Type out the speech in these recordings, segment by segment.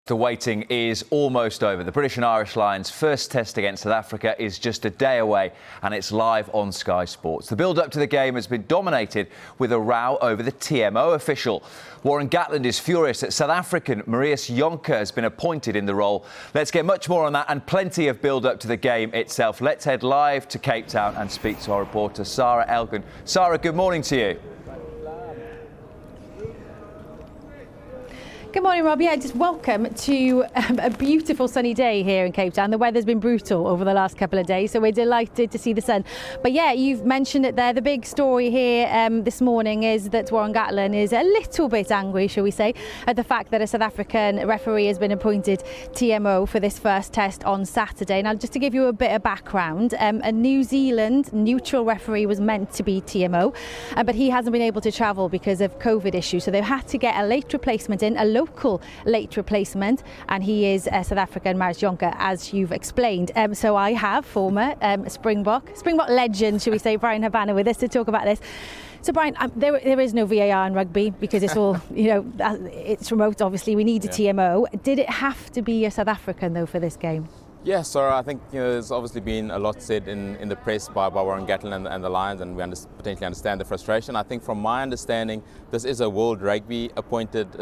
The waiting is almost over. The British and Irish Lions' first test against South Africa is just a day away, and it's live on Sky Sports. The build-up to the game has been dominated with a row over the TMO official. Warren Gatland is furious that South African Marius Jonker has been appointed in the role. Let's get much more on that and plenty of build-up to the game itself. Let's head live to Cape Town and speak to our reporter, Sarah Elkin. Sarah, good morning to you. Good morning, Rob. Yeah, just welcome to a beautiful sunny day here in Cape Town. The weather's been brutal over the last couple of days, so we're delighted to see the sun. But yeah, you've mentioned it there. The big story here this morning is that Warren Gatland is a little bit angry, shall we say, at the fact that a South African referee has been appointed TMO for this first test on Saturday. Now, just to give you a bit of background, a New Zealand neutral referee was meant to be TMO, but he hasn't been able to travel because of COVID issues, so they've had to get a late replacement in, a local late replacement, and he is South African Marius Jonker, as you've explained. So I have former Springbok legend, should we say, Bryan Habana with us to talk about this. So Bryan, there is no VAR in rugby because it's all, it's remote. Obviously, we need a TMO. Did it have to be a South African though for this game? Yeah, so I think there's obviously been a lot said in the press by Warren Gatland and the Lions, and we potentially understand the frustration. I think from my understanding, this is a World Rugby appointment.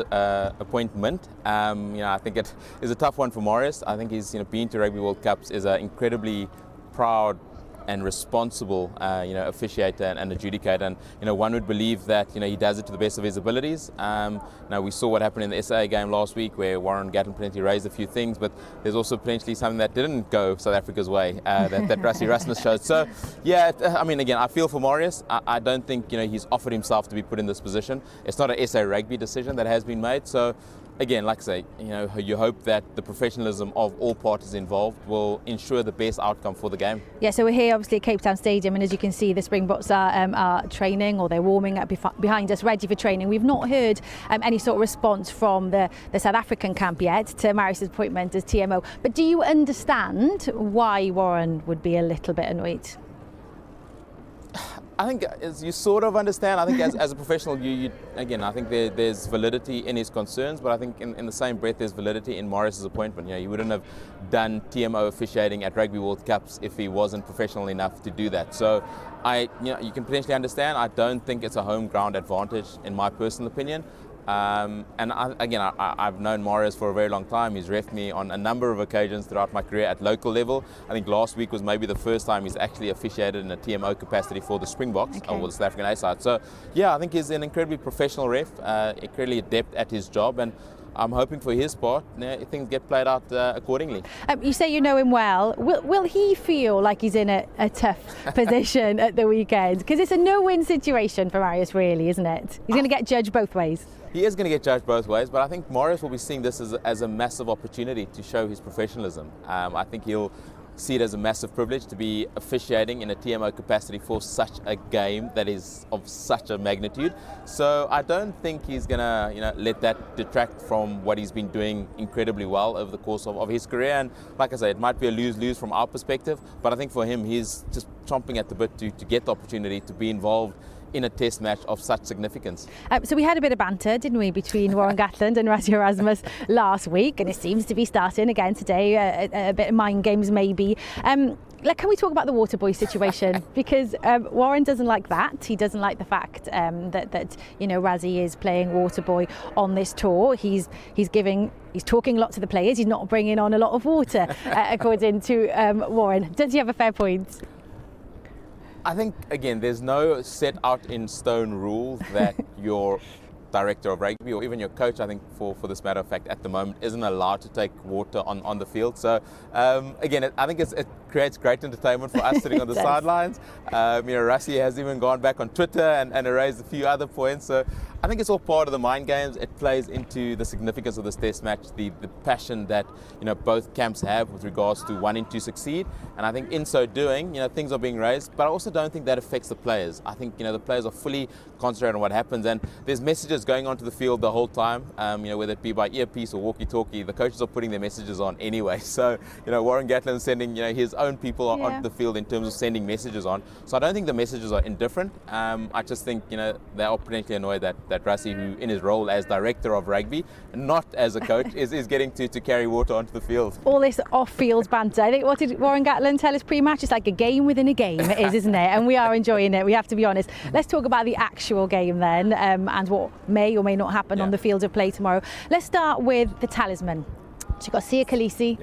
I think it is a tough one for Marius. I think he's been to Rugby World Cups, is an incredibly proud and responsible officiator and adjudicator, and one would believe that he does it to the best of his abilities. Now we saw what happened in the SA game last week, where Warren Gatland potentially raised a few things, but there's also potentially something that didn't go South Africa's way, that Rassie Rasmus showed. So yeah, again, I feel for Marius. I don't think he's offered himself to be put in this position. It's not an SA rugby decision that has been made. So again, like I say, you hope that the professionalism of all parties involved will ensure the best outcome for the game. Yeah, so we're here obviously at Cape Town Stadium, and as you can see, the Springboks are training, or they're warming up behind us, ready for training. We've not heard any sort of response from the South African camp yet to Marius's appointment as TMO. But do you understand why Warren would be a little bit annoyed? I think as you sort of understand, I think as a professional, I think there's validity in his concerns, but I think in the same breath there's validity in Marius's appointment. He wouldn't have done TMO officiating at Rugby World Cups if he wasn't professional enough to do that. So you can potentially understand. I don't think it's a home ground advantage, in my personal opinion. I've known Marius for a very long time. He's refed me on a number of occasions throughout my career at local level. I think last week was maybe the first time he's actually officiated in a TMO capacity for the Springboks, or the South African A side. So yeah, I think he's an incredibly professional ref, incredibly adept at his job, and I'm hoping for his part things get played out accordingly. You say you know him well. Will he feel like he's in a tough position at the weekend? Because it's a no-win situation for Marius, really, isn't it? He's going to get judged both ways. He is going to get judged both ways, but I think Marius will be seeing this as a massive opportunity to show his professionalism. I think he'll see it as a massive privilege to be officiating in a TMO capacity for such a game that is of such a magnitude. So I don't think he's going to let that detract from what he's been doing incredibly well over the course of his career. And like I say, it might be a lose-lose from our perspective, but I think for him, he's just chomping at the bit to get the opportunity to be involved in a test match of such significance. So we had a bit of banter, didn't we, between Warren Gatland and Rassie Rasmus last week, and it seems to be starting again today, a bit of mind games maybe. Can we talk about the water boy situation? Because Warren doesn't like that. He doesn't like the fact that Rassie is playing water boy on this tour. He's talking a lot to the players. He's not bringing on a lot of water, according to Warren. Does he have a fair point? I think, again, there's no set out in stone rule that your director of rugby, or even your coach, I think for this matter of fact at the moment, isn't allowed to take water on the field. So again, I think it creates great entertainment for us sitting on the sidelines. Rassie has even gone back on Twitter and raised a few other points. So I think it's all part of the mind games. It plays into the significance of this test match, the passion that both camps have with regards to wanting to succeed. And I think in so doing, things are being raised, but I also don't think that affects the players. I think the players are fully concentrated on what happens, and there's messages going onto the field the whole time. Whether it be by earpiece or walkie-talkie, the coaches are putting their messages on anyway. So Warren Gatland sending his own own people onto the field in terms of sending messages on. So I don't think the messages are indifferent. I just think, you know, they are potentially annoyed that Rassie, who in his role as director of rugby, not as a coach, is getting to carry water onto the field. All this off-field banter. I think, what did Warren Gatland tell us pre-match? It's like a game within a game, it is, isn't it? And we are enjoying it, we have to be honest. Let's talk about the actual game then, and what may or may not happen on the field of play tomorrow. Let's start with the talisman. So you've got Sia Khaleesi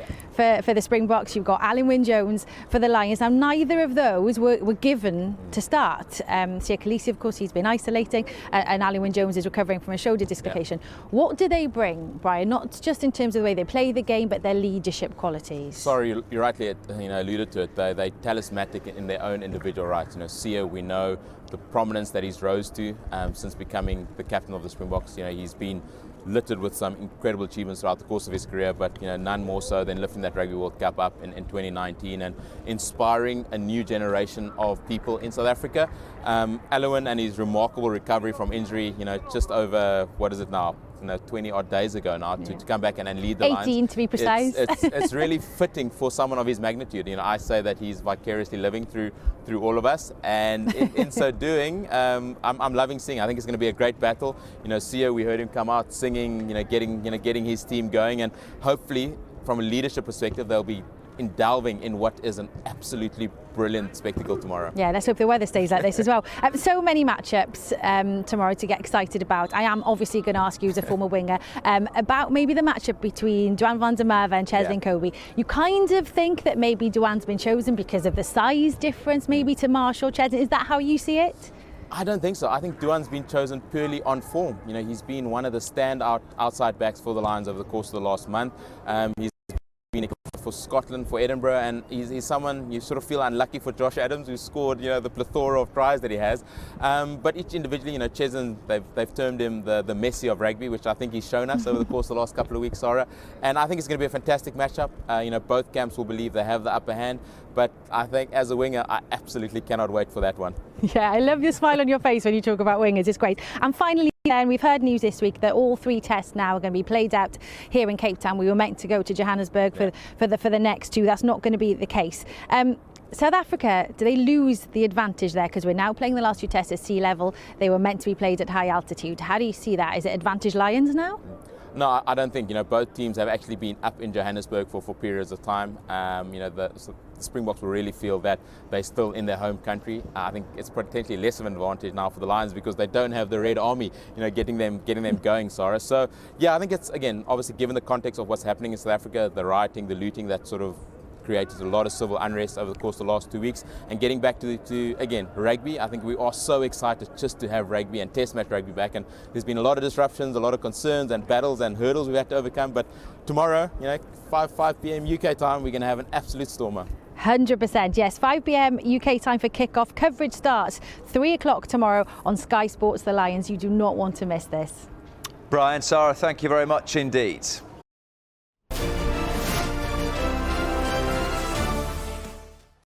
for the Springboks, you've got Alan Wynne-Jones for the Lions. Now, neither of those were given to start. Sia Khaleesi, of course, he's been isolating, and Alan Wynne-Jones is recovering from a shoulder dislocation. What do they bring, Brian? Not just in terms of the way they play the game, but their leadership qualities. Sorry, you rightly alluded to it. They're talismanic in their own individual rights. You know, Sia, we know the prominence that he's rose to since becoming the captain of the Springboks. You know, he's been littered with some incredible achievements throughout the course of his career, but you know, none more so than lifting that Rugby World Cup up in 2019 and inspiring a new generation of people in South Africa. Alwyn and his remarkable recovery from injury, you know, just over, what is it now? 20 odd days ago now to come back and lead the Lions. 18 to be precise. It's really fitting for someone of his magnitude. You know, I say that he's vicariously living through all of us, and in so doing, I'm loving seeing. I think it's going to be a great battle. You know, Sia, we heard him come out singing, getting his team going, and hopefully, from a leadership perspective, they'll be delving in what is an absolutely brilliant spectacle tomorrow. Yeah, let's hope the weather stays like this as well. So many matchups tomorrow to get excited about. I am obviously going to ask you as a former winger about maybe the matchup between Duan van der Merwe and Cheslin Kolbe. You kind of think that maybe Duan's been chosen because of the size difference, maybe to Marshall Cheslin. Is that how you see it? I don't think so. I think Duan's been chosen purely on form. You know, he's been one of the standout outside backs for the Lions over the course of the last month. He's been for Scotland, for Edinburgh, and he's someone you sort of feel unlucky for Josh Adams, who scored, you know, the plethora of tries that he has. But each individually, you know, Cheslin, they've termed him the Messi of rugby, which I think he's shown us over the course of the last couple of weeks, Sarah. And I think it's going to be a fantastic matchup. You know, both camps will believe they have the upper hand. But I think as a winger, I absolutely cannot wait for that one. Yeah, I love your smile on your face when you talk about wingers. It's great. And finally, we've heard news this week that all 3 tests now are going to be played out here in Cape Town. We were meant to go to Johannesburg for the next 2. That's not going to be the case. South Africa, do they lose the advantage there? Because we're now playing the last 2 tests at sea level. They were meant to be played at high altitude. How do you see that? Is it advantage Lions now? No, I don't think. You know, both teams have actually been up in Johannesburg for periods of time. You know, the Springboks will really feel that they're still in their home country. I think it's potentially less of an advantage now for the Lions because they don't have the Red Army, you know, getting them going, Sarah. So, yeah, I think it's, again, obviously given the context of what's happening in South Africa, the rioting, the looting, that sort of created a lot of civil unrest over the course of the last 2 weeks, and getting back to again, rugby. I think we are so excited just to have rugby and test match rugby back, and there's been a lot of disruptions, a lot of concerns and battles and hurdles we've had to overcome, but tomorrow, you know, 5 p.m. UK time, we're going to have an absolute stormer. 100%, yes. 5 p.m. UK time for kickoff. Coverage starts 3 o'clock tomorrow on Sky Sports The Lions. You do not want to miss this. Brian, Sarah, thank you very much indeed.